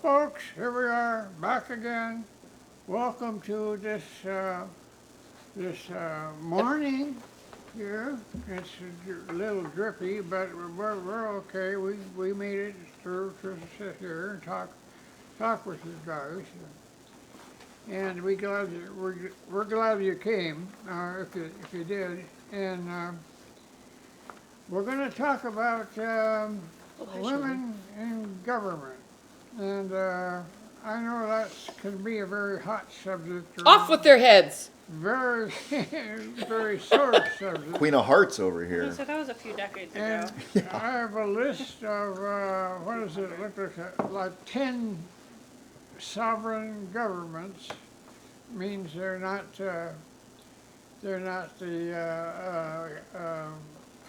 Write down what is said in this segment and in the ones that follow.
folks, here we are back again. Welcome to this morning here. It's a little drippy, but we're okay. We made it through to sit here and talk with you guys. And we're glad you came, if you did. And we're going to talk about women in government. And I know that can be a very hot subject. Off with their heads. Very, very sore subject. Queen of Hearts over here. So that was a few decades And ago. I have a list of, what does it look like 10 sovereign governments. Means they're not the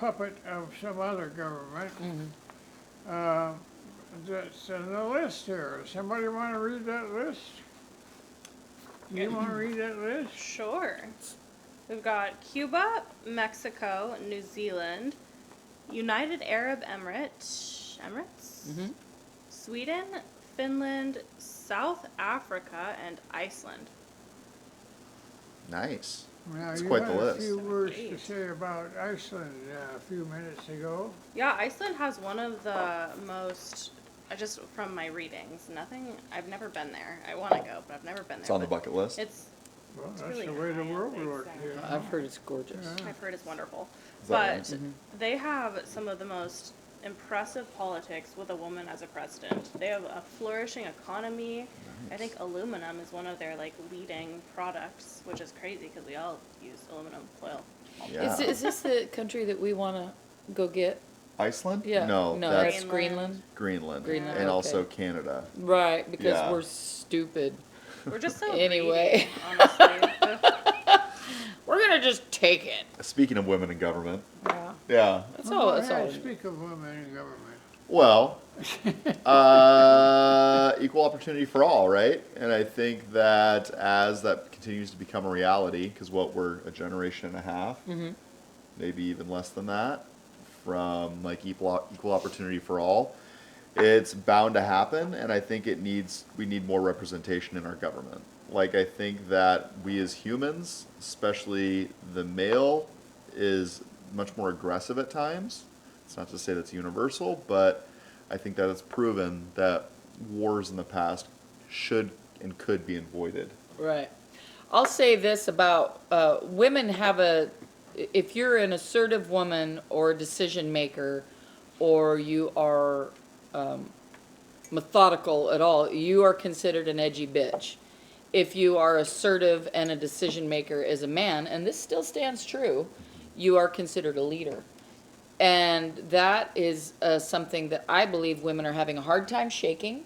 puppet of some other government. Mm-hmm. That's in the list here. Somebody want to read that list? You want to read that list? Sure. We've got Cuba, Mexico, New Zealand, United Arab Emirates, Mm-hmm. Sweden, Finland, South Africa, and Iceland. Nice. Now, It's you quite had the a list. few words to Great. say about Iceland a few minutes ago. Yeah, Iceland has one of the most, just from my readings, I've never been there. I want to go, but I've never been there. It's on the but bucket list. It's, Well, It's that's really the way the high world up, works. exactly. You know? I've heard it's gorgeous. Yeah. I've heard it's wonderful. Is that But right? Mhm. they have some of the most impressive politics with a woman as a president. They have a flourishing economy. I think aluminum is one of their leading products, which is crazy because we all use aluminum foil. Yeah. Is this the country that we want to go get? Iceland? Yeah. No, no, that's that's Greenland. Greenland. Greenland, And okay. also Canada. Right, because Yeah. we're stupid. We're just so Anyway. greedy, honestly. We're gonna just take it. Speaking of women in government. Yeah, Yeah. that's Oh, all. That's yeah, all. speak of women in government. Well, equal opportunity for all, right? And I think that as that continues to become a reality, because we're a generation and a half, Mm-hmm. maybe even less than that, from equal opportunity for all, it's bound to happen. And I think we need more representation in our government. I think that we as humans, especially the male, is much more aggressive at times. It's not to say that's universal, but I think that it's proven that wars in the past should and could be avoided. Right. I'll say this about women have if you're an assertive woman or a decision maker, or you are methodical at all, you are considered an edgy bitch. If you are assertive and a decision maker as a man, and this still stands true, you are considered a leader. And that is something that I believe women are having a hard time shaking.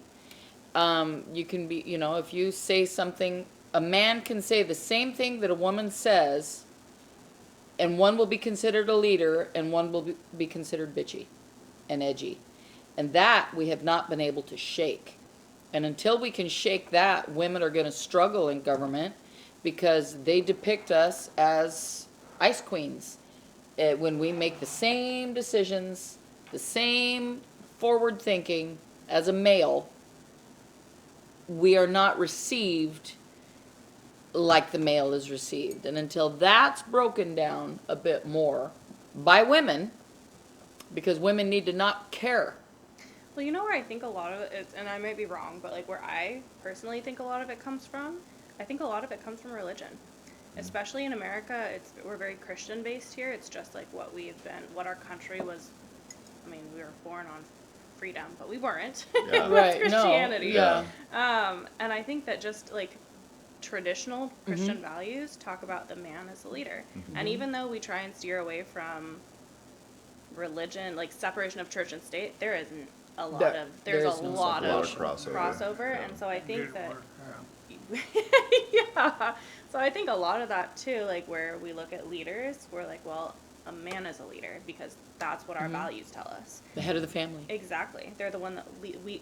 You can be, if you say something, a man can say the same thing that a woman says, and one will be considered a leader, and one will be considered bitchy and edgy. And that we have not been able to shake. And until we can shake that, women are going to struggle in government because they depict us as ice queens. When we make the same decisions, the same forward thinking as a male, we are not received like the male is received. And until that's broken down a bit more by women, because women need to not care. Well, where I think a lot of it is, and I might be wrong, but where I personally think a lot of it comes from, I think a lot of it comes from religion. Especially in America, we're very Christian based here. It's just what what our country was. I mean, we were born on freedom, but we weren't. Yeah. With Right, no, Christianity. yeah. And I think that just traditional Christian values talk about the man as a leader. And even though we try and steer away from religion, separation of church and state, there isn't a lot There- of there's there a is no lot of separation. crossover, Yeah. and so I think Didn't that work, yeah. yeah. So I think a lot of that too, where we look at leaders, we're well, a man is a leader because that's what our values tell us. The head of the family. Exactly. They're the one that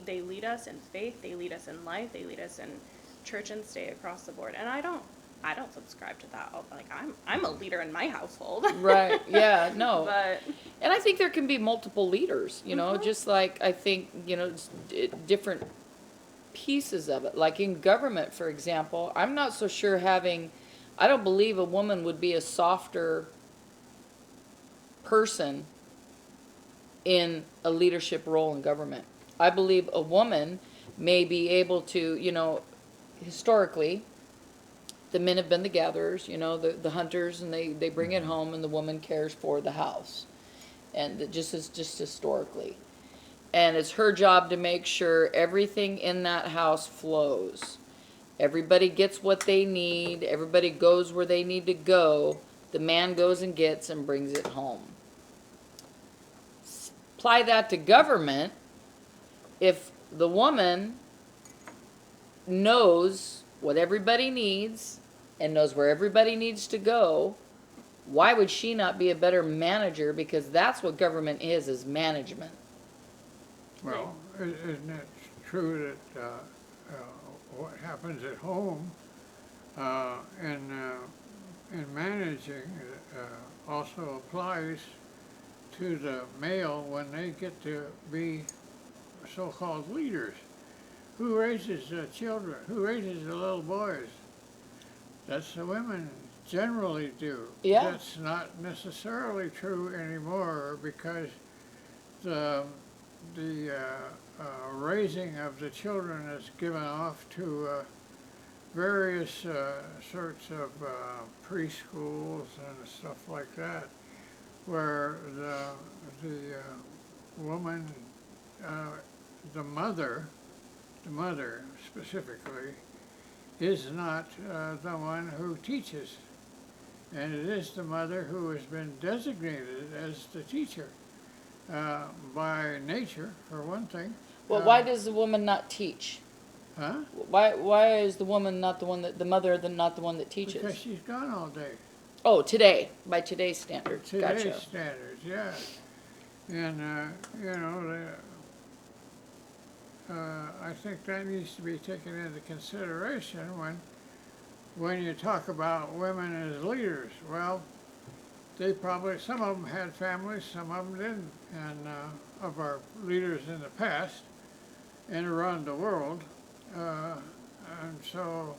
they lead us in faith, they lead us in life, they lead us in church and state across the board. And I don't subscribe to that. I'm a leader in my household. Right, yeah, no. But And I think there can be multiple leaders, just like I think, different pieces of it. Like in government, for example, I'm not so sure I don't believe a woman would be a softer person in a leadership role in government. I believe a woman may be able to, historically, the men have been the gatherers, the hunters, and they bring it home, and the woman cares for the house. And just historically. And it's her job to make sure everything in that house flows. Everybody gets what they need, everybody goes where they need to go. The man goes and gets and brings it home. Apply that to government. If the woman knows what everybody needs and knows where everybody needs to go, why would she not be a better manager? Because that's what government is management. Well, isn't it true that what happens at home in managing also applies to the male when they get to be so-called leaders? Who raises the children? Who raises the little boys? That's the women generally do. Yeah. That's not necessarily true anymore because the raising of the children is given off to various sorts of preschools and stuff like that, where the woman, the mother specifically, is not the one who teaches. And it is the mother who has been designated as the teacher by nature, for one thing. Well, why does the woman not teach? Huh? Why is the woman not the one that, the mother not the one that teaches? Because she's gone all day. Oh, today, by today's standards. Today's Gotcha. standards, yeah. And, I think that needs to be taken into consideration when you talk about women as leaders. Well, they probably, some of them had families, some of them didn't. And of our leaders in the past and around the world. And so,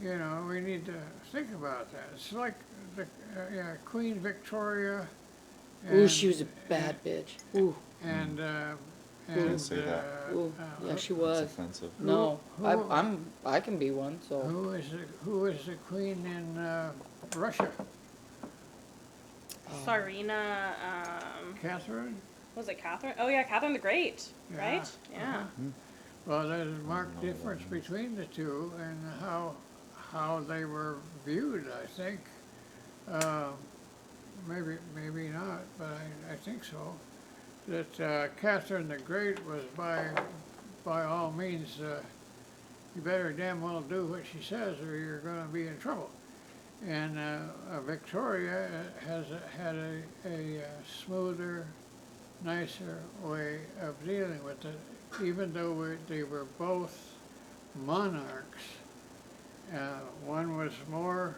we need to think about that. It's like Queen Victoria. Ooh, she was a bad bitch. Ooh, And Don't say that. ooh, yeah, she It's was. offensive. No, Who- I can be one, so. who is the queen in Russia? Tsarina, Catherine? was it Catherine? Oh yeah, Catherine the Great, Yeah, right? Yeah. uh-huh. Well, there's a marked difference between the two and how they were viewed, I think. Maybe not, but I think so. That Catherine the Great was by all means, you better damn well do what she says or you're going to be in trouble. And Victoria had a smoother, nicer way of dealing with it, even though they were both monarchs. One was more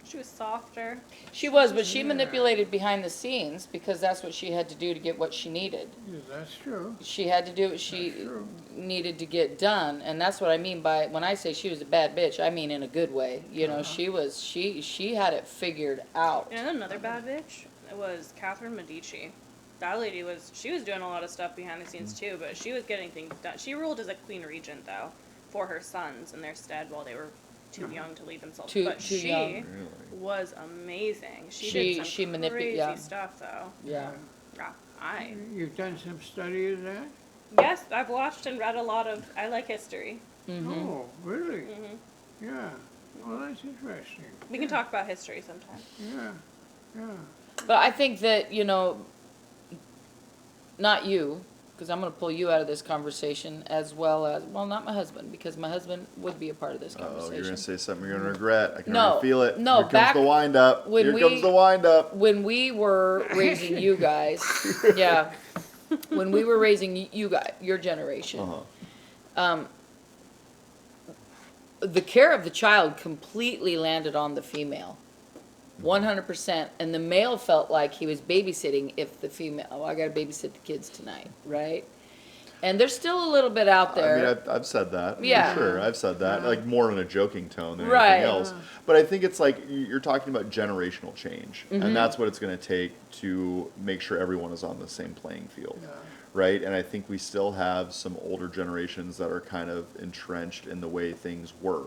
She was softer. She was, but she Yeah. manipulated behind the scenes because that's what she had to do to get what she needed. yeah, that's true. She had to do what she That's true. needed to get done, and that's what I mean by, when I say she was a bad bitch, I mean in a good way. She had it figured out. And another bad bitch, it was Catherine Medici. That lady she was doing a lot of stuff behind the scenes too, but she was getting things done. She ruled as a queen regent though, for her sons in their stead while they were too young to lead themselves. Too But she young. Really? was amazing. She She did some manipu- crazy yeah. stuff though. Yeah. Yeah, You've done some study of that? yes, I've watched and read a lot of. I like history. Mm-hmm. Oh, really? Hmm. Yeah. Well, that's interesting. We can talk about history sometime. Yeah. But I think that, not you, because I'm going to pull you out of this conversation as well as, well, not my husband, because my husband would be a part of this Oh, conversation. you're gonna say something you're gonna regret. I can No, already feel it. no, Here comes back the wind up. when Here we- comes the wind up. When we were raising you guys, yeah, when we were raising you guys, your generation, Uh-huh. The care of the child completely landed on the female. 100%. And the male felt like he was babysitting if the female, oh, I got to babysit the kids tonight, right? And there's still a little bit out there. I mean, I've said that. Yeah. For sure. I've said that. Like more in a joking tone than Right. anything else. But I think it's like you're talking about generational change. Mm-hmm. And that's what it's going to take to make sure everyone is on the same playing field. Right? And I think we still have some older generations that are kind of entrenched in the way things were.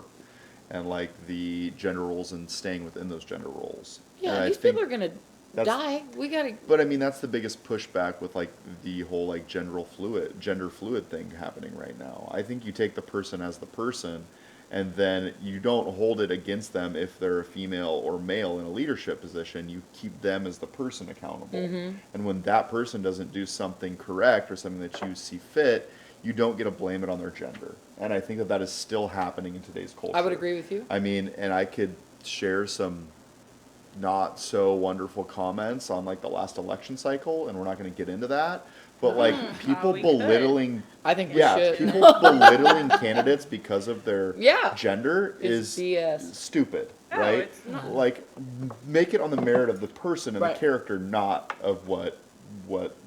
And like the gender roles and staying within those gender roles. And Yeah, I these think people are going to that's- die. We got to. But I mean, that's the biggest pushback with like the whole like gender fluid thing happening right now. I think you take the person as the person, and then you don't hold it against them if they're a female or male in a leadership position. You keep them as the person accountable. And when that person doesn't do something correct or something that you see fit, you don't get to blame it on their gender. And I think that that is still happening in today's culture. I would agree with you. I mean, and I could share some not so wonderful comments on like the last election cycle, and we're not going to get into that. But like people we could. belittling, I think we yeah, should. people belittling candidates because of their Yeah. gender It's is BS. stupid, No, right? it's not. Like make it on the merit of the person and Right. the character, not of what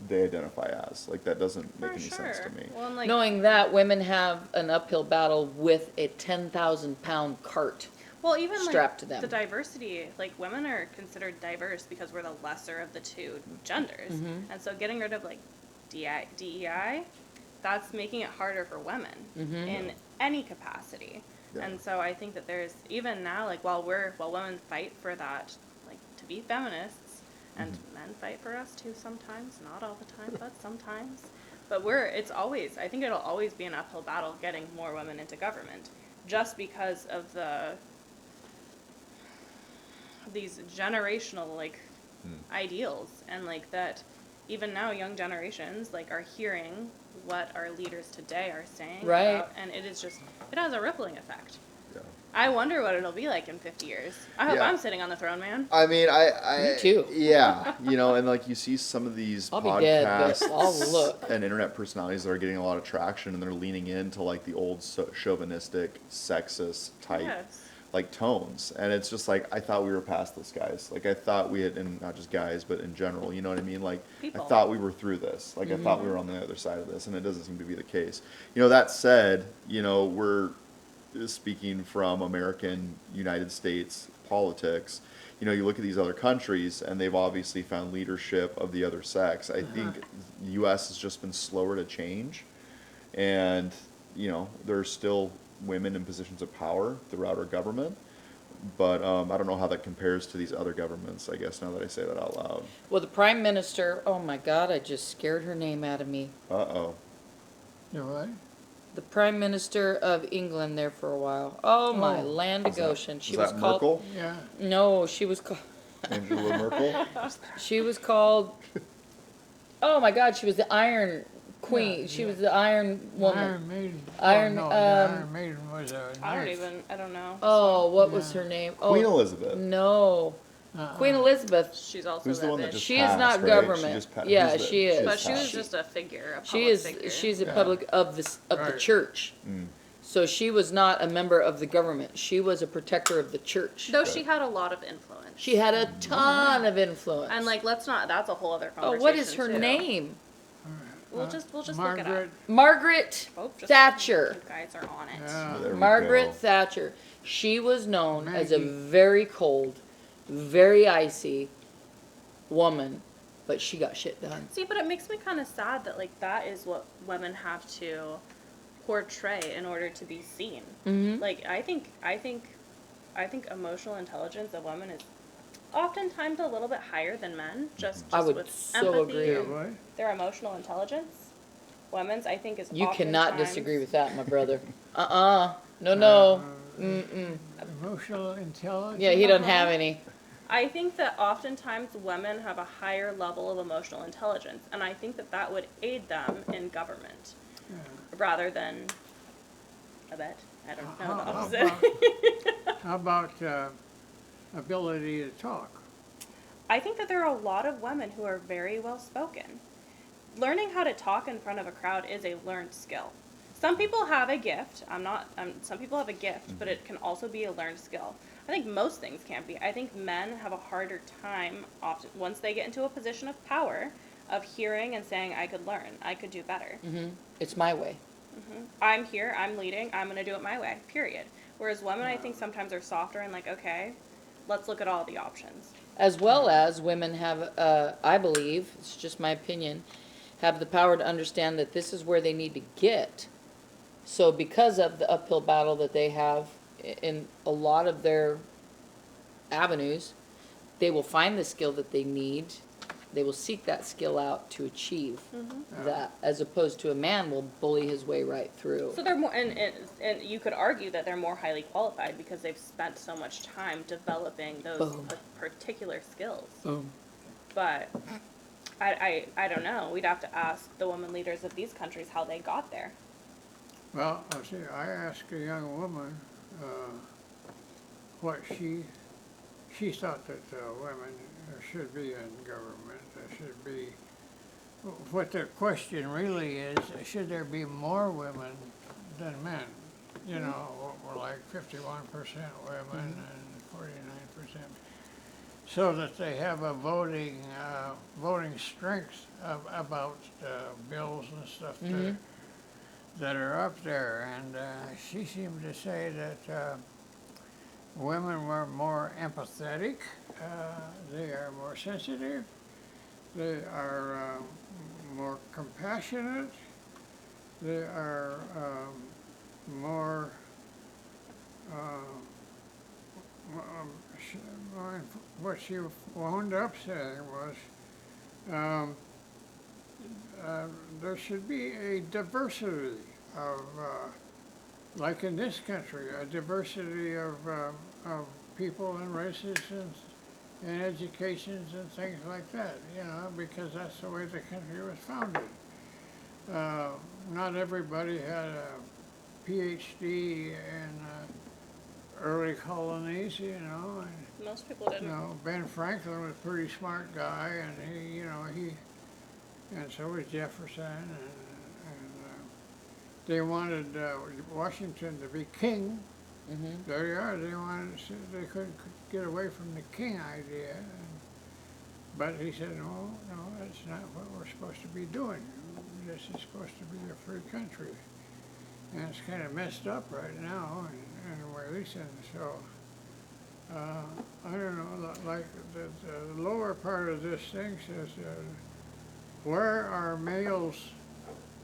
they identify as. Like that doesn't make For any sense to sure. me. Well, and like, Knowing that women have an uphill battle with a 10,000-pound cart. well, even strapped to like them. the diversity, like women are considered diverse because we're the lesser of the two genders, Mm-hmm. and so getting rid of like DEI, that's making it harder for women in any capacity. Yeah. And so I think that there's even now, like while women fight for that, like to be feminists, and men fight for us too sometimes, not all the time, but sometimes. But I think it'll always be an uphill battle getting more women into government, just because of these generational like ideals, and like that even now young generations like are hearing what our leaders today are saying Right. about, and it has a rippling effect. Yeah. I wonder what it'll be like in 50 years. I hope Yeah. I'm sitting on the throne, man. I mean, I Me too. Yeah, and like you see some of these I'll be dead, podcasts but I'll look. and internet personalities that are getting a lot of traction, and they're leaning into like the old chauvinistic, sexist type Yes. like tones, and it's just like I thought we were past this, guys. Like I thought we had, and not just guys, but in general, you know what I mean? Like People. I thought we were through this. Like I thought we were on the other side of this, and it doesn't seem to be the case. That said, we're speaking from American United States politics. You look at these other countries, and they've obviously found leadership of the other sex. I think the U.S. has just been slower to change, and there's still women in positions of power throughout our government, but I don't know how that compares to these other governments, I guess, now that I say that out loud. Well, the Prime Minister, oh my God, I just scared her name out of me. Uh-oh. You know what? The Prime Minister of England there for a while. Oh my Oh. land of Goshen. She Is was that called. Merkel? Yeah. No, she was called. Angela Merkel? She was called. Oh my God, she was the Iron Queen. Yeah, she yeah. was the Iron Woman. Iron Maiden. Iron, Oh, no, the um, Iron Maiden was a I knife. don't know. Oh, what was Yeah. her name? Queen Oh, Elizabeth. no, Queen Elizabeth. She's also Who's the that one that bitch. just She is passed, not right? government. She just Yeah, who's the- she is. But she was passed. just a figure, a She public is. figure. She's a Yeah. public of the Right. church. Mm. So she was not a member of the government. She was a protector of the church. Though she had a lot of influence. She had a ton of influence. And like, that's a whole other oh, conversation. what is her too. name? We'll just look it Margaret. up. Margaret Oh, just- Thatcher. You guys are on it. Yeah. There we Margaret go. Thatcher. She was known as a Maggie. very cold, very icy woman, but she got shit done. See, but it makes me kind of sad that like that is what women have to portray in order to be seen. Mm-hmm. Like I think emotional intelligence of women is oftentimes a little bit higher than men. Just I would with so empathy agree. Yeah, and what? their emotional intelligence. Women's, I think, is You cannot oftentimes- disagree with that, my brother. No. Mm-mm. Emotional intelligence. Yeah, he doesn't have any. I think that oftentimes women have a higher level of emotional intelligence, and I think that that would aid them in government rather than a bet. I don't know the How opposite. How about ability to talk? I think that there are a lot of women who are very well spoken. Learning how to talk in front of a crowd is a learned skill. Some people have a gift. Some people have a gift, but it can also be a learned skill. I think most things can't be. I think men have a harder time often once they get into a position of power of hearing and saying, I could learn, I could do better. It's my way. I'm here, I'm leading, I'm gonna do it my way, period. Whereas women, I think sometimes are softer and like, okay, let's look at all the options. As well as women have, I believe, it's just my opinion, have the power to understand that this is where they need to get. So because of the uphill battle that they have in a lot of their avenues, they will find the skill that they need. They will seek that skill out to achieve that, as opposed to a man will bully his way right through. So they're more, and you could argue that they're more highly qualified because they've spent so much time developing those Boom. particular skills. Boom. But I don't know. We'd have to ask the women leaders of these countries how they got there. Well, let's see, I asked a young woman, what she thought that, women should be in government, should be, what the question really is, should there be more women than men? You know, we're like 51% women and 49%. So that they have a voting strength about bills and stuff that are up there. And she seemed to say that women were more empathetic, they are more sensitive, they are more compassionate, they are more, what she wound up saying was, there should be a diversity of, like in this country, a diversity of people and races and educations and things like that, you know, because that's the way the country was founded. Not everybody had a PhD in early colonies, you know, and Most people didn't. you know, Ben Franklin was a pretty smart guy, and and so was Jefferson, and they wanted Washington to be king. There you are. They couldn't get away from the king idea, but he said, no, that's not what we're supposed to be doing. This is supposed to be a free country, and it's kind of messed up right now, and where they said so. I don't know, like the lower part of this thing says, where are males,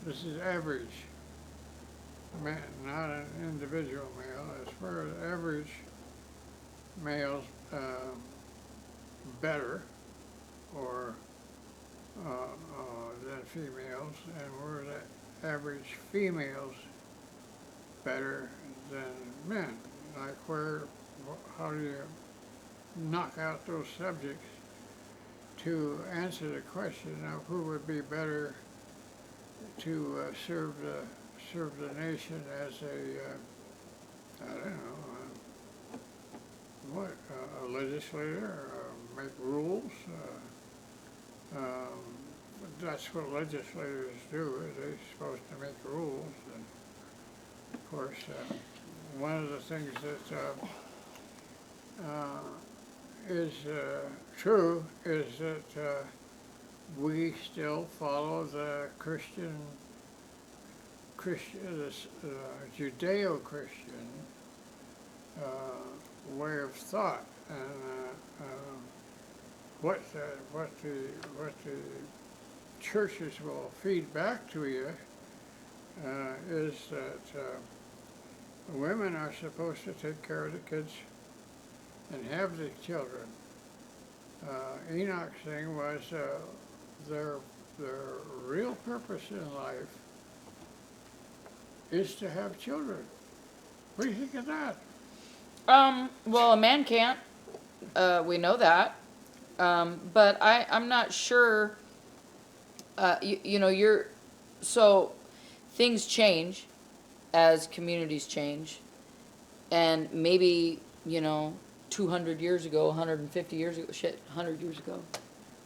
this is average, man, not an individual male, it's where the average males better or than females, and where the average females better than men, like how do you knock out those subjects to answer the question of who would be better to serve the nation as a, I don't know, a legislator, make rules. That's what legislators do, is they're supposed to make rules. And of course, one of the things that is true is that we still follow the Judeo-Christian way of thought, and what the churches will feed back to you is that women are supposed to take care of the kids and have the children. Enoch's thing was their real purpose in life is to have children. What do you think of that? Well, a man can't. We know that. But I'm not sure. So things change as communities change, and maybe 200 years ago, 150 years ago, 100 years ago,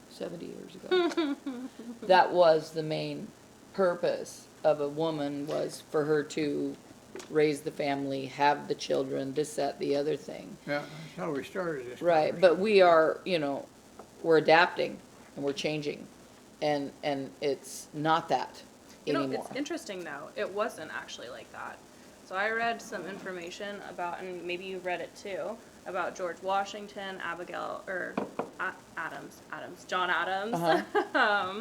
70 years ago, that was the main purpose of a woman, was for her to raise the family, have the children, this, that, the other thing. Yeah, that's how we started this. Right, but we are, we're adapting and we're changing, and it's not that You know, anymore. it's interesting though. It wasn't actually like that. So I read some information about, and maybe you've read it too, about George Washington, John Adams, Uh-huh.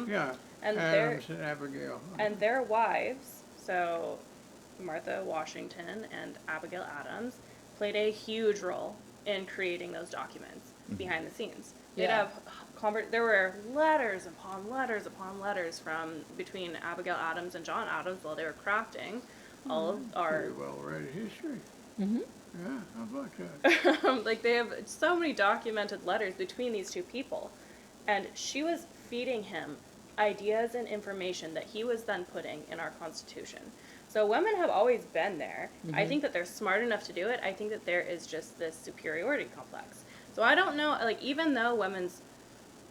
Yeah, and Adams and Abigail. and their wives. So Martha Washington and Abigail Adams played a huge role in creating those documents behind the scenes. They'd Yeah. have there were letters upon letters upon letters from between Abigail Adams and John Adams while they were crafting all of our Pretty well read history. Mhm. Yeah, how about that? like they have so many documented letters between these two people, and she was feeding him ideas and information that he was then putting in our Constitution. So women have always been there. I think that they're smart enough to do it. I think that there is just this superiority complex. So I don't know, like even though women's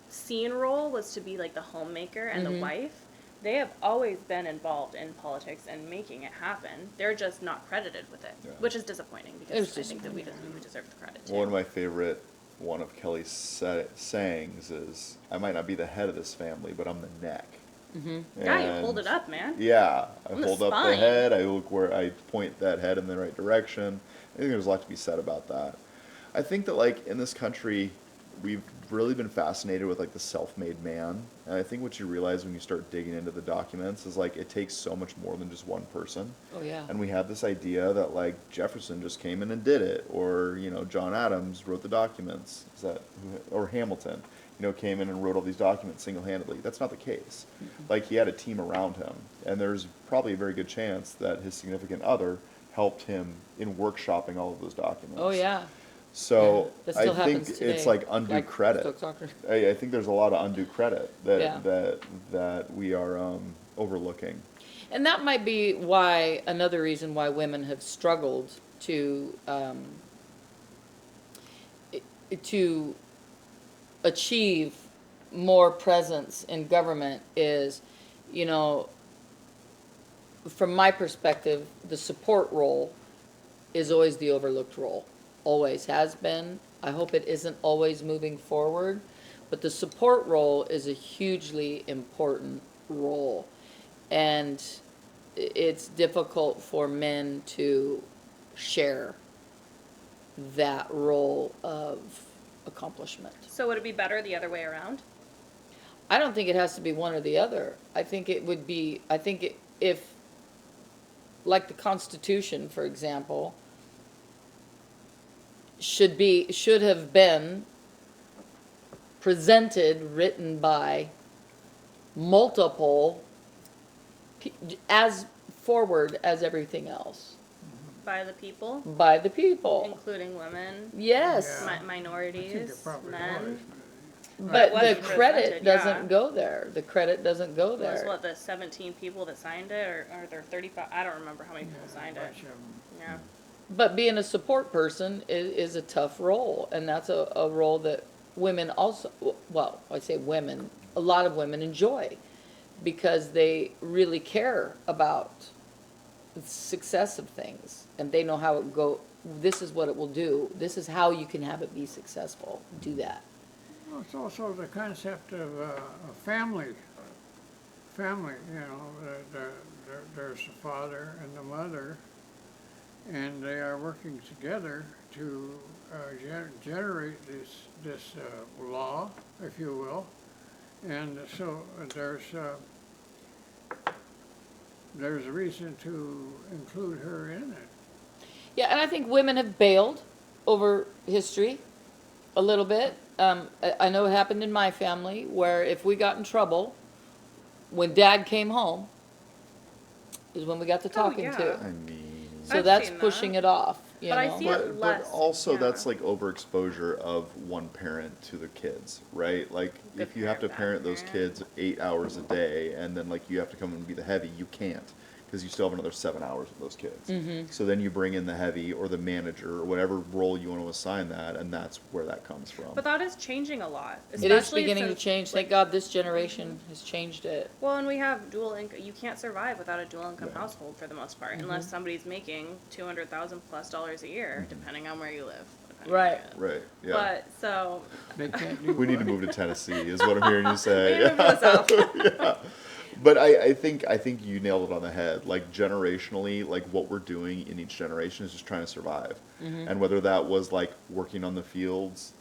scene role was to be like the homemaker and the wife, they have always been involved in politics and making it happen. They're just not credited with it, Yeah. which is disappointing It because was I think that we deserve the credit too. One of my favorite, one of Kelly's sayings is, "I might not be the head of this family, but I'm the neck." Yeah, you hold it up, man. Yeah, I I'm the hold up the spine. head. I look where I point that head in the right direction. I think there's a lot to be said about that. I think that like in this country, we've really been fascinated with like the self-made man, and I think what you realize when you start digging into the documents is like it takes so much more than just one person. Oh, yeah. And we have this idea that like Jefferson just came in and did it, or John Adams wrote the documents, or Hamilton, came in and wrote all these documents single-handedly. That's not the case. Like he had a team around him, and there's probably a very good chance that his significant other helped him in workshopping all of those documents. Oh, yeah. So Yeah, that still I think happens it's today. like undue credit. Stokes Doctor. I think there's a lot of undue credit that Yeah. that we are overlooking. And that might be why, another reason why women have struggled to achieve more presence in government is, from my perspective, the support role is always the overlooked role. Always has been. I hope it isn't always moving forward, but the support role is a hugely important role. And it's difficult for men to share that role of accomplishment. So would it be better the other way around? I don't think it has to be one or the other. I think it would be, if, like the Constitution, for example, should have been presented, written by multiple, as forward as everything else, By the people, by the people. including women, Yes, Yeah. I think it minorities, probably men. was. but It the wasn't credit presented, yeah. doesn't go there. The credit doesn't go Was there. what the 17 people that signed it, or there 35? I don't remember how many people signed it. Bunch of 'em. Yeah. But being a support person is a tough role, and that's a role that women also, well, I say women, a lot of women enjoy, because they really care about the success of things, and they know how this is what it will do, this is how you can have it be successful, do that. Well, it's also the concept of a family. Family, there's the father and the mother, and they are working together to generate this law, if you will. And so there's a reason to include her in it. Yeah, and I think women have bailed over history a little bit. I know it happened in my family, where if we got in trouble, when Dad came home, is when we got to talking yeah. to. I mean, So I've that's seen pushing that. it off, you But I know? see it but less, also yeah. that's like overexposure of one parent to the kids, right? Like Good if you have to parent, bad parent those parent. kids 8 hours a day, and then like you have to come and be the heavy, you can't, because you still have another 7 hours with those kids. Mm-hmm. So then you bring in the heavy or the manager or whatever role you want to assign that, and that's where that comes from. But that is changing a lot. It is especially beginning to since, change. Thank God this generation has changed it. Well, and we have dual income. You can't survive without a dual income Yeah. household for the most part, Mm-hmm. unless somebody's making $200,000+ a year, depending on where you live. depending Right. on it. Right, yeah. But so They can't do We need to what? move to Tennessee, is what I'm hearing you say. maybe for the South. But I think you nailed it on the head. Like generationally, like what we're doing in each generation is just trying to survive. And whether that was like working on the fields,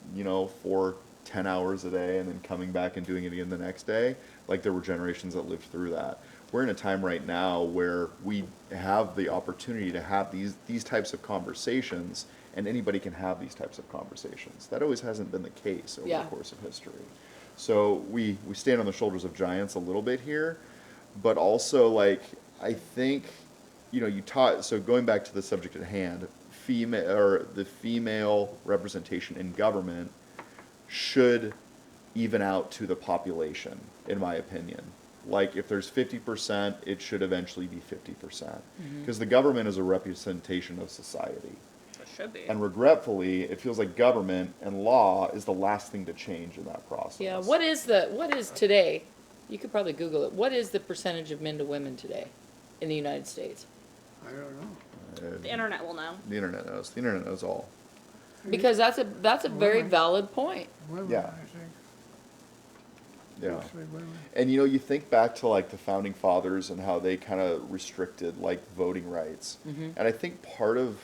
for 10 hours a day and then coming back and doing it again the next day, like there were generations that lived through that. We're in a time right now where we have the opportunity to have these types of conversations, and anybody can have these types of conversations. That always hasn't been the case over Yeah. the course of history. So we stand on the shoulders of giants a little bit here, but also like I think you taught. So going back to the subject at hand, the female representation in government should even out to the population, in my opinion. Like if there's 50%, it should eventually be 50%, because the government is a representation of society. It should be. And regretfully, it feels like government and law is the last thing to change in that process. Yeah. What is today? You could probably Google it. What is the percentage of men to women today in the United States? I don't know. The internet will know. The internet knows. The internet knows all. Because that's a very Women. valid point. Women, Yeah. I think. Yeah. Mostly women. And you think back to like the founding fathers and how they kind of restricted like voting rights. And I think part of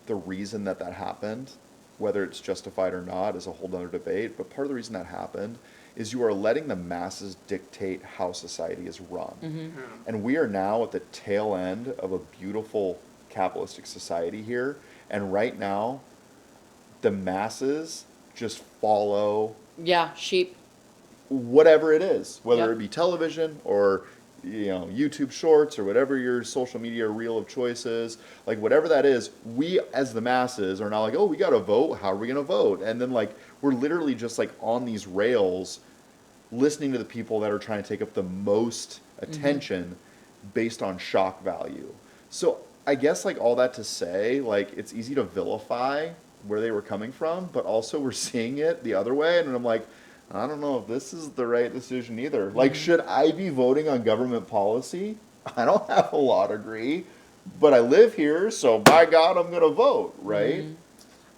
the reason that happened, whether it's justified or not, is a whole other debate. But part of the reason that happened is you are letting the masses dictate how society is run. Yeah. And we are now at the tail end of a beautiful capitalistic society here. And right now, the masses just follow Yeah, sheep. whatever it is, whether Yep. it be television or YouTube Shorts or whatever your social media reel of choice is, like whatever that is, we as the masses are now like, oh, we got to vote. How are we going to vote? And then like we're literally just like on these rails, listening to the people that are trying to take up the most attention based on shock value. So I guess like all that to say, like it's easy to vilify where they were coming from, but also we're seeing it the other way, and I'm like, I don't know if this is the right decision either. Like, should I be voting on government policy? I don't have a law degree, but I live here, so by God, I'm going to vote, right?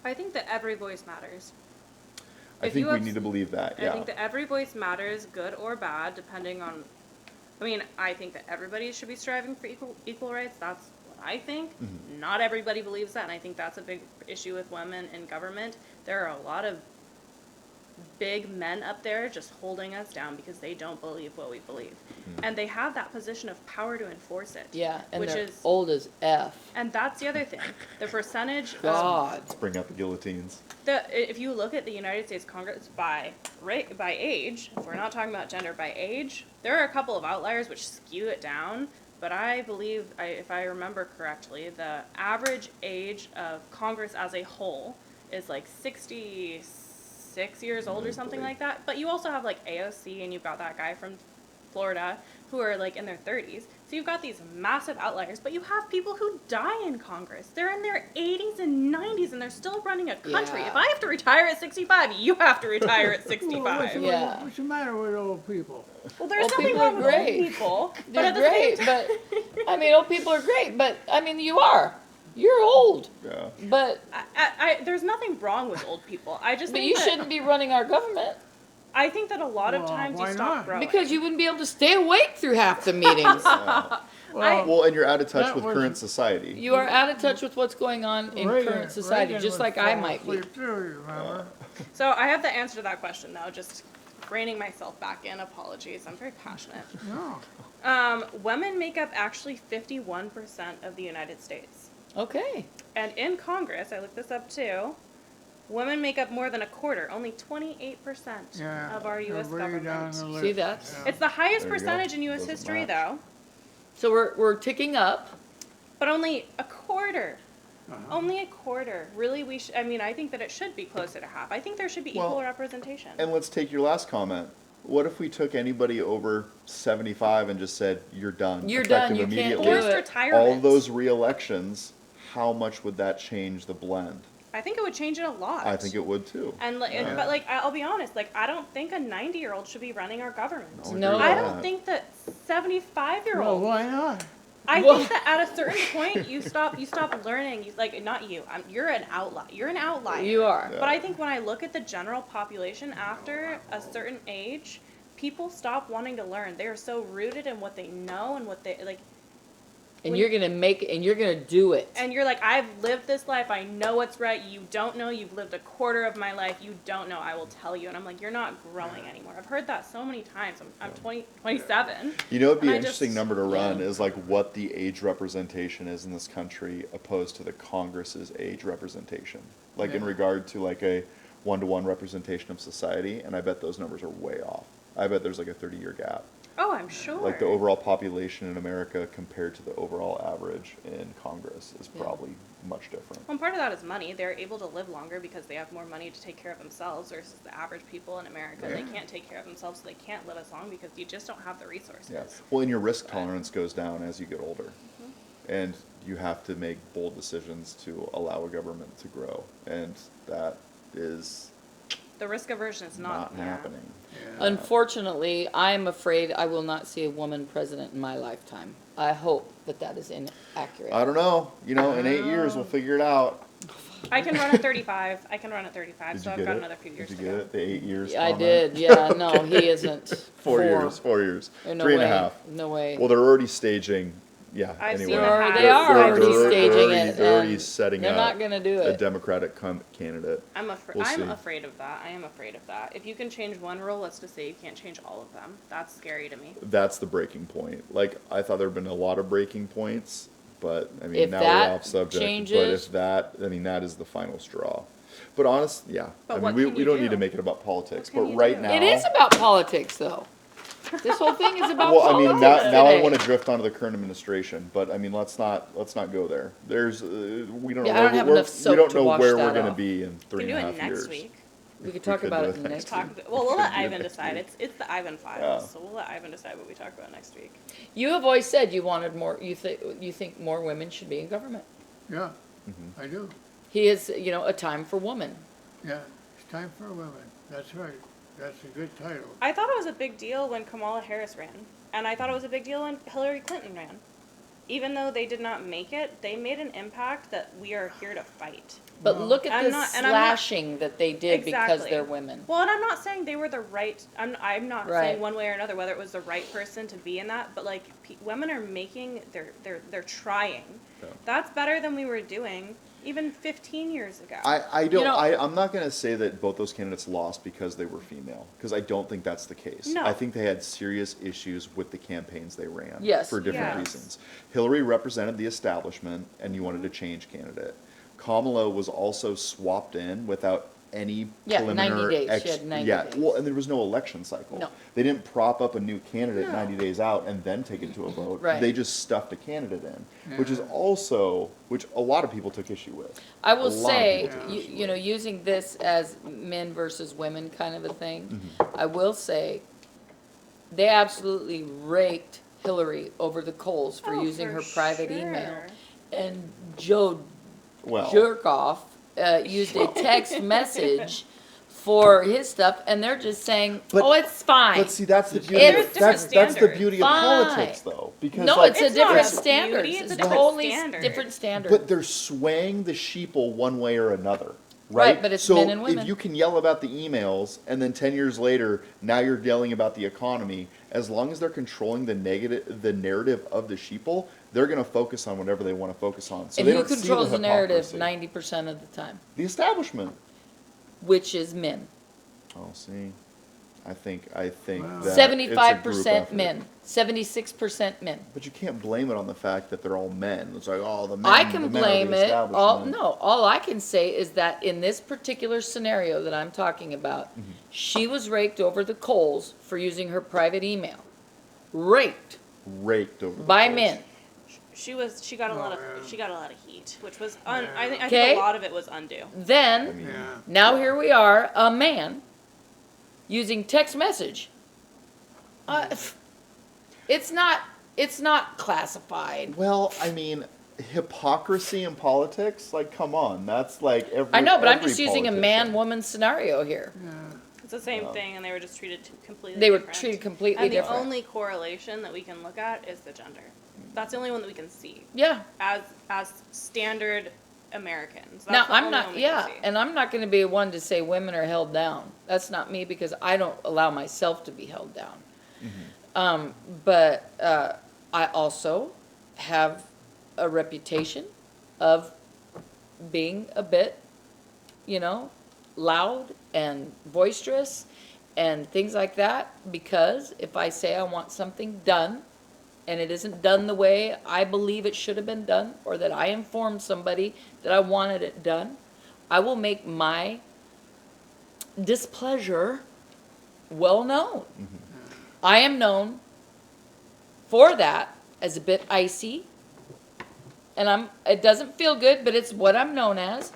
I think that every voice matters. I If think you we have- need to believe that, I yeah. think that every voice matters, good or bad, depending on. I think that everybody should be striving for equal rights. That's what I think. Not everybody believes that, and I think that's a big issue with women in government. There are a lot of big men up there just holding us down because they don't believe what we believe, and they have that position of power to enforce it. Yeah, and which they're is old as F. and that's the other thing. The percentage of God. Let's bring out the guillotines. if you look at the United States Congress by age, if we're not talking about gender, by age, there are a couple of outliers which skew it down. But I believe, if I remember correctly, the average age of Congress as a whole is like 66 years old or something like that. But you also have like AOC, and you've got that guy from Florida who are like in their 30s. So you've got these massive outliers, but you have people who die in Congress. They're in their 80s and 90s, and they're still running a country. Yeah. If I have to retire at 65, you have to retire at Well, 65. Yeah. What's the matter with old people? Well, there's Old nothing people are wrong with old great. people. But They're at the great, same time, but old people are great, but you are. You're old. Yeah. But there's nothing wrong with old people. I just but think you that, shouldn't be running our government I think that a lot of Well, times you why stop not? growing. because you wouldn't be able to stay awake through half the meetings. Well, and you're out of touch That with was- current society. You are out of touch with what's going on in current society, Reagan just would like I fall might be. asleep too, you remember? So I have the answer to that question though. Just reining myself back in. Apologies. I'm very passionate. No. Women make up actually 51% of the United States, Okay. and in Congress, I looked this up too. Women make up more than a quarter, only 28% Yeah. of our U.S. they're way down government. the list. See that? Yeah. It's the highest There you go. percentage in U.S. Doesn't history, match. though, So we're ticking up. but only a quarter. Uh-huh. Only a quarter. Really, we should. I think that it should be closer to half. I think there should be equal Well, representation. And let's take your last comment. What if we took anybody over 75 and just said, you're done? You're done, effective you can't immediately? do Forced it. retirement. All of those re-elections, how much would that change the blend? I think it would change it a lot. I think it would too. And like, Yeah. but like, I'll be honest. Like, I don't think a 90-year-old should be running our government. No. I I don't think that Well, 75-year-old. why not? I Well- think that at a certain point you stop learning. You, like, not you. You're an outlier. You're an outlier. You are. Yeah. But I think when I look at the general population after a certain age, people stop wanting to learn. They are so rooted in what they know and what they like. And you're gonna do it. And you're like, I've lived this life. I know what's right. You don't know. You've lived a quarter of my life. You don't know. I will tell you. And I'm like, you're not growing anymore. I've heard that so many times. I'm 27. You know, it'd be And an I interesting just- number to run Yeah. is like what the age representation is in this country opposed to the Congress's age representation. Like in Yeah. regard to like a 1-to-1 representation of society, and I bet those numbers are way off. I bet there's like a 30-year gap. Oh, I'm sure. Like the overall population in America compared to the overall average in Congress is Yeah. probably much different. Well, part of that is money. They're able to live longer because they have more money to take care of themselves versus the average people in America. They can't take care of themselves, so they can't live as long because you just don't have the resources. Yeah. Well, and your risk tolerance goes down as you get older. And you have to make bold decisions to allow a government to grow. And that is The risk aversion is not yeah. happening. Unfortunately, I'm afraid I will not see a woman president in my lifetime. I hope that is inaccurate. I don't know. You know, in 8 years, we'll figure it out. I can run at 35. I can run at 35, Did so you I've get got it? another few years Did to you get go. it? The 8 years Yeah, I comment? did. Yeah, no, he isn't. 4 years. 4 years. No 3.5. way. No way. Well, they're already staging. Yeah. I've anyway. seen They are, it they are happen. already staging it. They're already and setting they're up not gonna do a it. Democratic candidate. I'm We'll I'm see. afraid of that. I am afraid of that. If you can change one rule, let's just say you can't change all of them. That's scary to me. That's the breaking point. Like, I thought there had been a lot of breaking points, but, I mean, If now that we're off subject. But changes- if that, I mean, that is the final straw. But honest, yeah. But I what mean, can we you don't do? need to make it about politics, What can but you right do? now. It is about politics, though. This whole thing is about Well, I politics mean, now I today. want to drift onto the current administration, but I mean, let's not go there. There's, we don't know. Yeah, I don't have enough soap we don't to know wash where that we're going to off. be in We can do 3.5 it next years. week. We could talk could about do it it next next week. week. Well, we'll let Could do Ivan next decide. week. It's the Ivan files, Yeah. so we'll let Ivan decide what we talk about next week. You have always said you wanted more. You think more women should be in government. Yeah, Mm-hmm. I do. He is, a time for women. Yeah, it's time for women. That's right. That's a good title. I thought it was a big deal when Kamala Harris ran, and I thought it was a big deal when Hillary Clinton ran. Even though they did not make it, they made an impact that we are here to fight. But Well, look at I'm the not- and I'm not- slashing that they did because Exactly. they're women. Well, and I'm not saying they were the right. I'm not Right. saying one way or another whether it was the right person to be in that. But like, women are making. They're trying. Yeah. That's better than we were doing even 15 years ago. I don't, know- I'm not going to say that both those candidates lost because they were female, because I don't think that's the case. No. I think they had serious issues with the campaigns they ran. Yes. For different Yes. reasons. Hillary represented the establishment, and you wanted Mm-hmm. to change candidate. Kamala was also swapped in without any Yeah, 90 preliminary. days. She had 90 yeah, days. well, and there was no election cycle. No. They didn't prop up a new candidate No. 90 days out and then take it to a vote. Right. They just stuffed a candidate in, which is Yeah. also, which a lot of people took issue with. I will A lot of say, people took you, issue you know, with. using this as men versus women kind of a thing, Mm-hmm. I will say they absolutely raked Hillary over the coals for Oh, using for her private sure. email. And Joe Well. Jerkoff used a text message for his stuff, and they're just saying, But- "Oh, it's fine." But see, that's the beauty. It's Of, different that's the standards. beauty Fine. of politics, though, because no, like, it's a It's not different a standard. beauty, it's It's a different totally standard. different standard. but they're swaying the sheeple one way or another, Right, right? but it's so men and women. if you can yell about the emails, and then 10 years later, now you're yelling about the economy, as long as they're controlling the narrative of the sheeple, they're going to focus on whatever they want to focus on. So and they who don't see controls the narrative hypocrisy. 90% of the time? The establishment. Which is men. Oh, see, I think Wow. that it's a group 75% effort. men. 76% men. But you can't blame it on the fact that they're all men. It's like, oh, the men. I the can men are blame the it. establishment. All I can say is that in this particular scenario that I'm talking about, Mm-hmm. she was raked over the coals for using her private email. Raked Raked over the by coals. men. She got a lot of yeah. she got a lot of heat, which was Yeah. I think Okay. a lot of it was undue. Then, I mean, Yeah. now here we are, a man using text message It's not classified. Well, I mean, hypocrisy in politics, like, come on, that's like every. I know, but I'm every just using a politician. man-woman scenario here. Yeah. It's the same thing, and they were just treated completely. They were different. treated completely and the different. only correlation that we can look at is the gender. That's the only one that we can see Yeah. as standard Americans. That's Now, the I'm only not, one we can yeah, see. and I'm not gonna be one to say women are held down. That's not me, because I don't allow myself to be held down. But I also have a reputation of being a bit, loud and boisterous and things like that, because if I say I want something done and it isn't done the way I believe it should have been done, or that I informed somebody that I wanted it done, I will make my displeasure well known. I am known for that as a bit icy, and it doesn't feel good, but it's what I'm known as.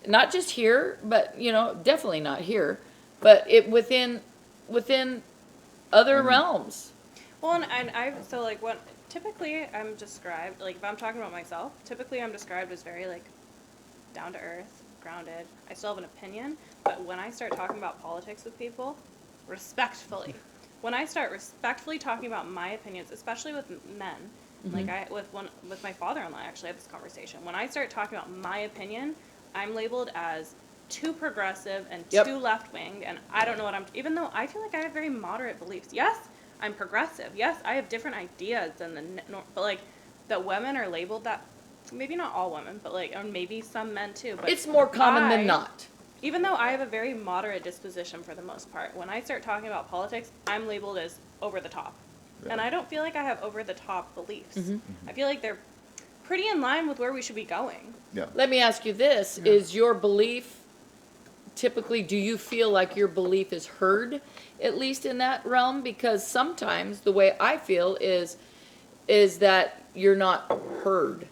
Not just here, but, definitely not here, but within other realms. Well, and so like what typically I'm described, like if I'm talking about myself, typically I'm described as very like down to earth, grounded. I still have an opinion, but when I start talking about politics with people, respectfully, when I start respectfully talking about my opinions, especially with men, like with my father-in-law, I actually had this conversation. When I start talking about my opinion, I'm labeled as too progressive and Yep. too left-winged, and I don't know what even though I feel like I have very moderate beliefs. Yes, I'm progressive. Yes, I have different ideas than but like that women are labeled that, maybe not all women, but like, or maybe some men too. But It's more common I- than not. Even though I have a very moderate disposition for the most part, when I start talking about politics, I'm labeled as over the top. Yeah. And I don't feel like I have over the top beliefs. Mm-hmm. I feel like they're pretty in line with where we should be going. Yeah. Let me ask you this, is your belief, typically, do you feel like your belief is heard, at least in that realm? Because sometimes, the way I feel is that you're not heard.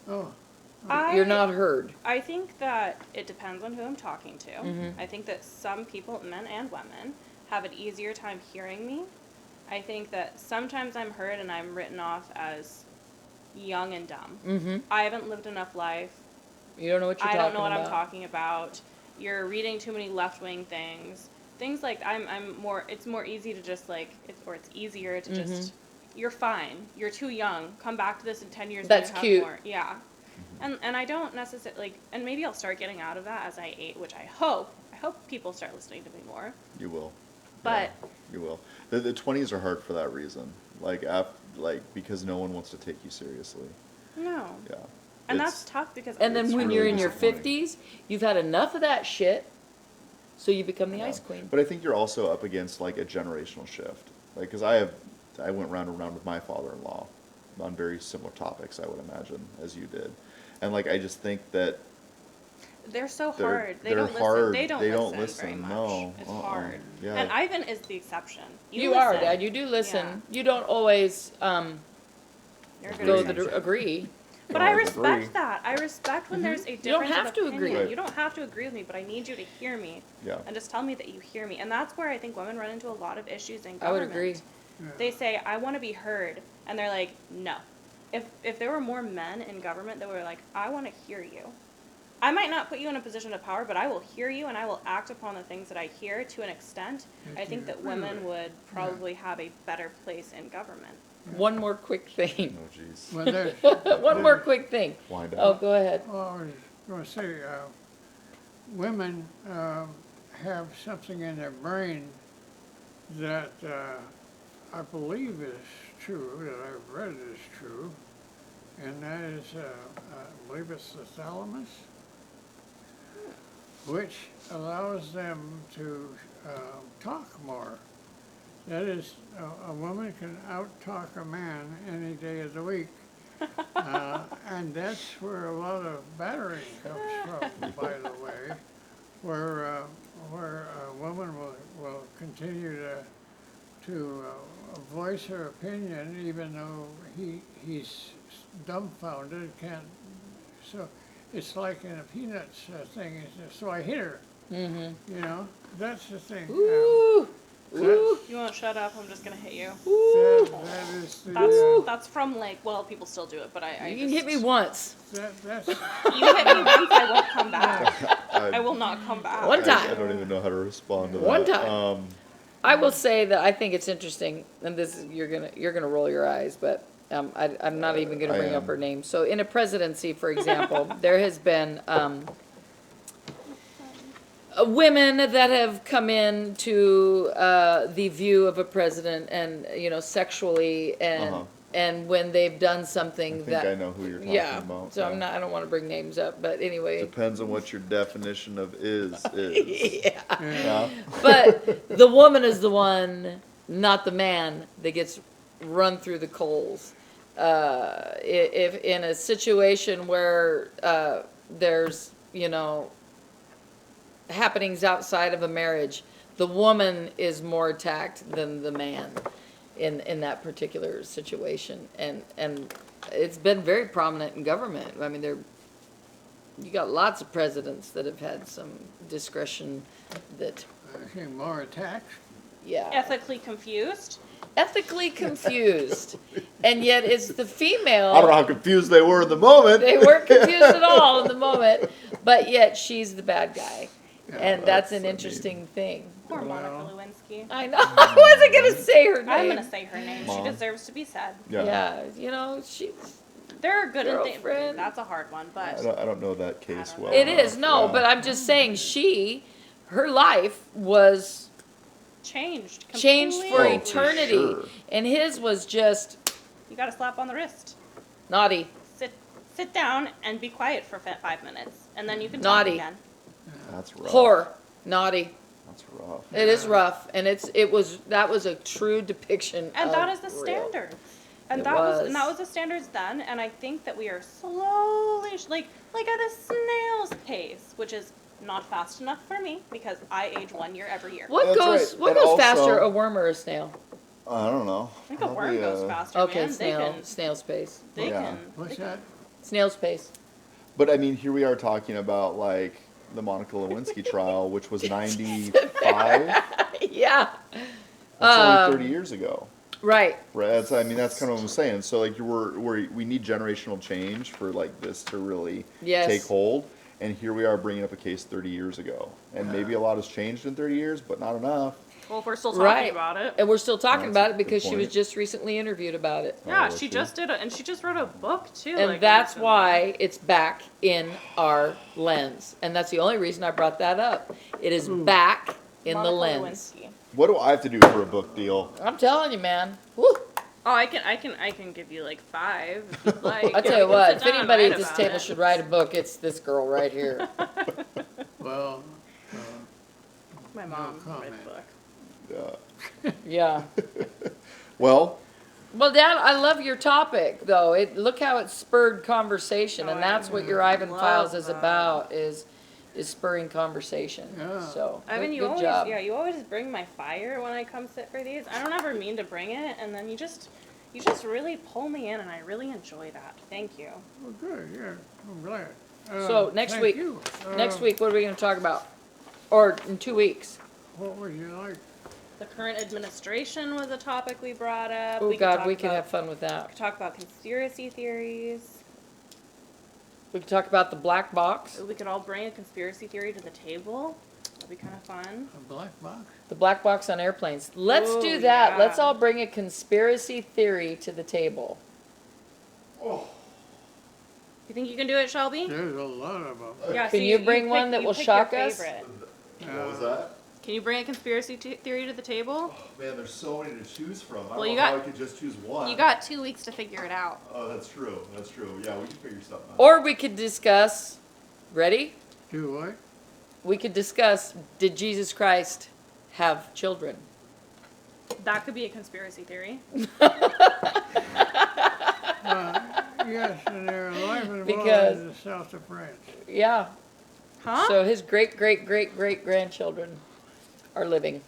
Oh, You're not heard. I think that it depends on who I'm talking to. Mm-hmm. I think that some people, men and women, have an easier time hearing me. I think that sometimes I'm heard and I'm written off as young and dumb. Mm-hmm. I haven't lived enough life. You don't know what you're I talking don't know what about. I'm talking about. You're reading too many left-wing things. Things like I'm more. It's more easy to just like, it's easier to Mm-hmm. just. You're fine. You're too young. Come back to this in 10 years. That's when you cute. have more. Yeah. And I don't necessarily like, and maybe I'll start getting out of that as I age, which I hope people start listening to me more. You will. But Yeah, you will. The 20s are hard for that reason. Like, because no one wants to take you seriously. no. Yeah. And It's- that's tough because And then it's when really you're in your disappointing. 50s, you've had enough of that shit, so you become the ice queen. But I think you're also up against like a generational shift. Like, because I went round and round with my father-in-law on very similar topics, I would imagine, as you did. And like, I just think that they're so They're- hard. They they're don't listen. hard. They don't They don't listen very listen, much. no. It's Uh-uh. hard. Yeah. And Ivan is the exception. You are, listen. Dad. You do listen. Yeah. You don't always You're a good go exception. to agree. But Don't I always respect agree. that. I respect when there's a Mm-hmm. don't difference have of to opinion. agree. Right. You don't have to agree with me, but I need you to hear me. Yeah. And just tell me that you hear me. And that's where I think women run into a lot of issues in I would government. agree. They say, I want to be heard. And they're like, no. If there were more men in government that were like, I want to hear you. I might not put you in a position of power, but I will hear you and I will act upon the things that I hear to an extent. I think that women would probably have a better place in government. One more quick thing. Oh, jeez. well, there's, One more quick thing. Wind Oh, up. go ahead. well, I was going to say, women have something in their brain that I believe is true, that I've read is true, and that is, I believe it's the thalamus, which allows them to talk more. That is, a woman can out-talk a man any day of the week. And that's where a lot of battering comes from, by the way, where a woman will continue to voice her opinion even though he's dumbfounded, can't, so it's like in a Peanuts thing, so I hit her, Mm-hmm. you know, that's the thing. Ooh. Ooh. You want don't shut up, I'm just gonna hit you. That is the, That's from like, well, people still do it, but I You just, can hit me once. that's, You hit me once, I won't come back. I I, will not come back. One I time. don't even know how to respond to that. One time. I will say that I think it's interesting, and you're gonna roll your eyes, but I'm not even gonna I bring up am. her name. So in a presidency, for example, there has been women that have come in to the view of a president, and sexually, and Uh-huh. and when they've done I something think that I know who you're talking yeah. about. So yeah. I don't want to bring names up, but anyway. Depends on what your definition of is. Yeah. Yeah. But the woman is the one, not the man, that gets run through the coals. If in a situation where there's happenings outside of a marriage, the woman is more attacked than the man in that particular situation, and it's been very prominent in government. I mean, you got lots of presidents that have had some discretion that, I think more attacks. yeah, Ethically confused. ethically confused, and yet it's the female. I don't know how confused they were in the moment. They weren't confused at all in the moment, but yet she's the bad guy, and that's an I mean- interesting thing. Poor Monica Well. Lewinsky. I know. I wasn't gonna say her name. I'm gonna say her name. Mom. She deserves to be said. Yeah, she's. There are good and Girlfriend. That's a hard one, but I don't know that case don't well. know. It is no, Yeah. but I'm just saying her life was changed. changed for completely. eternity, sure. and his was just You got a slap on the wrist. naughty. Sit down and be quiet for 5 minutes, and then you can Naughty. talk again. That's rough. Poor naughty. That's rough. It is rough, and that was a true depiction. And of that is the real. standard. And It that was. was the standards then, and I think that we are slowly like at a snail's pace, which is not fast enough for me because I age 1 year every year. What That's goes right, what but goes also- faster, a worm or a snail? I don't know. I think a worm Probably, goes faster, Okay, man. snail's pace. They Yeah. can. What's they that? Snail's pace. But I mean, here we are talking about like the Monica Lewinsky trial, which was 95. That's Yeah. only 30 years ago. Right. Right. That's kind of what I'm saying. So like we need generational change for like this to really Yes. take hold. And here we are bringing up a case 30 years ago, and maybe a lot has changed in 30 years, but not enough. Well, if we're still talking Right. about it. And we're still talking That's about a it good because she was point. just recently interviewed about it. Yeah, was she she? just did and she just wrote a book too. And like, that's recently. why it's back in our lens. And that's the only reason I brought that up. It is back in Monica the lens. Lewinsky. What do I have to do for a book deal? I'm telling you, man. Woo. Oh, I can give you like 5 if you'd like. I'll tell We you can what, sit if down and anybody write at this about table it. should write a book, it's this girl right here. Well, My mom comment. wrote the book. Yeah. Well, Well, Dad, I love your topic, though. Look how it spurred conversation, Oh, and I that's what your Ivan love Files is that. about, is spurring conversation. Yeah. So, Ivan, you good always job. you always bring my fire when I come sit for these. I don't ever mean to bring it, and then you just really pull me in, and I really enjoy that. Thank you. well, good, yeah, I'm glad. So, next thank week- you. Next week, what are we going to talk about? Or in 2 weeks? What would you like? The current administration was a topic we brought up. Oh, we God, talk we could about- have fun with that. talk about conspiracy theories. We could talk about the black box. We could all bring a conspiracy theory to the table. That'd be kind of fun. A black box? The black box on airplanes. Let's Oh, do that. yeah. Let's all bring a conspiracy theory to the table. You think you can do it, Shelby? There's a lot of them. Yeah. Can so you bring one that you will pick shock your us? favorite. what was that? Can you bring a conspiracy theory to the table? Man, there's so many to choose from. I Well, don't you know how got- I could just choose one. You got 2 weeks to figure it out. Oh, that's true. That's true. Yeah, we can figure something out. Or we could discuss, ready? Do what? We could discuss, did Jesus Christ have children? That could be a conspiracy theory. Yes, and they're alive and well Because- in the south of France. Yeah. Huh? So his great, great, great, great grandchildren are living.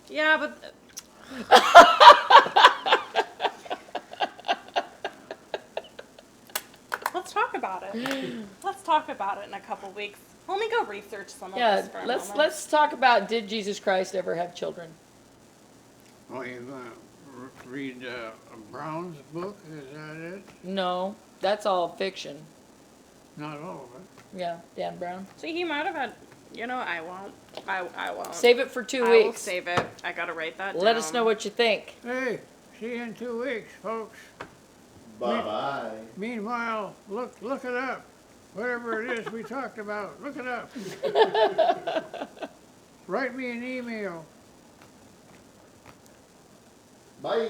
Yeah, but let's talk about it. Let's talk about it in a couple weeks. Let me go research some of Yeah, this for a let's moment. talk about, did Jesus Christ ever have children? Oh, you gonna read Brown's book, is that it? No, that's all fiction. Not all of it. Yeah, Dan Brown. See, he might have had. You know, I won't. I won't. Save it for 2 I will weeks. save it. I gotta write that down. Let us know what you think. Hey, see you in 2 weeks, folks. Bye-bye. Meanwhile, look it up. Whatever it is we talked about, look it up. Write me an email. Bye.